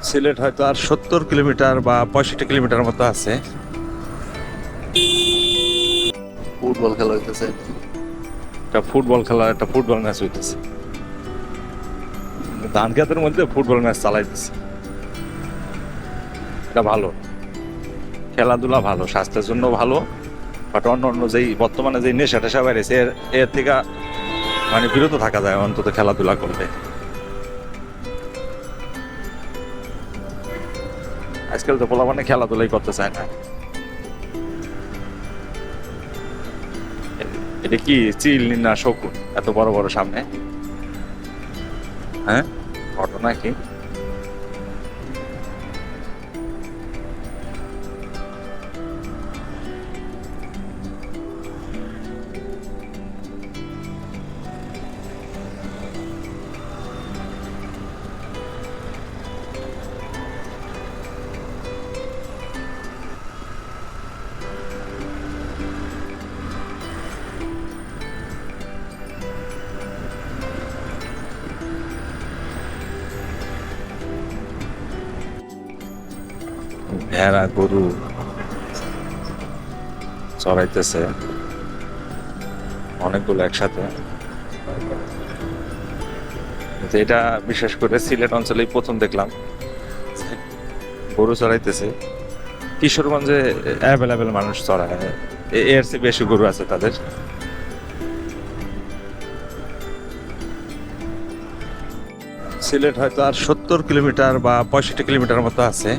সিলেট হয়তো আর 70 কিলোমিটার বা 65 কিলোমিটার মতো আছে। ফুটবল খেলা হইতেছে। একটা ফুটবল খেলা, একটা ফুটবল ম্যাচ হইতেছে। ধান খেতের মধ্যে ফুটবল ম্যাচ চালাইতেছে। এটা ভালো, খেলাধুলা ভালো, স্বাস্থ্যের জন্য ভালো। বাট অন্য অন্য যেই বর্তমানে যে নেশা টেশা বেড়েছে এর থেকে মানে বিরত থাকা যায় অন্তত খেলাধুলা করলে। আজকাল তো পোলা মানে খেলাধুলাই করতে চায় না। এটা কি চিল না শকুন এত বড় বড় সামনে? হ্যাঁ, ঘটনা কি? ভেড়া গরু চড়াইতেছে অনেকগুলো একসাথে। তো এটা বিশেষ করে সিলেট অঞ্চলেই প্রথম দেখলাম গরু চড়াইতেছে। কিশোরগঞ্জে অ্যাভেলেবেল মানুষ চড়ায়, এর চেয়ে বেশি গরু আছে তাদের। সিলেট হয়তো আর 70 কিলোমিটার বা 65 কিলোমিটার মতো আছে।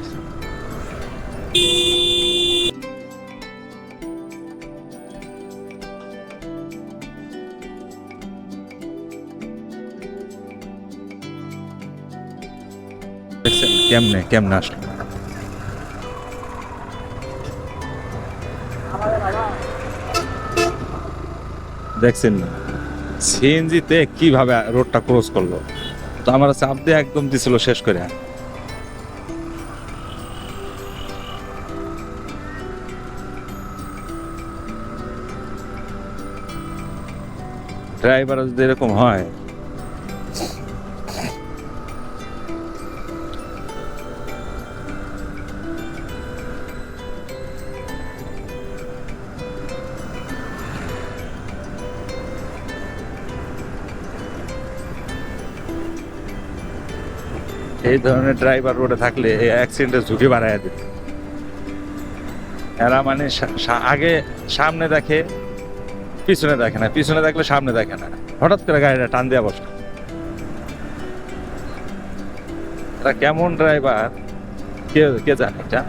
দেখছেন কেমনে কেমনে আসলো? দেখছেন সিএনজিতে কিভাবে রোডটা ক্রস করলো? তো আমার চাপ দিয়ে একদম দিছিল শেষ করে। ড্রাইভার যদি এরকম হয়, এই ধরনের ড্রাইভার রোডে থাকলে এই অ্যাক্সিডেন্টের ঝুঁকি বাড়ায় দিত। এরা মানে আগে সামনে দেখে, পিছনে দেখে না, পিছনে দেখলে সামনে দেখে না, হঠাৎ করে গাড়িটা টান দেওয়া বসে। এরা কেমন ড্রাইভার কে কে জানে এটা।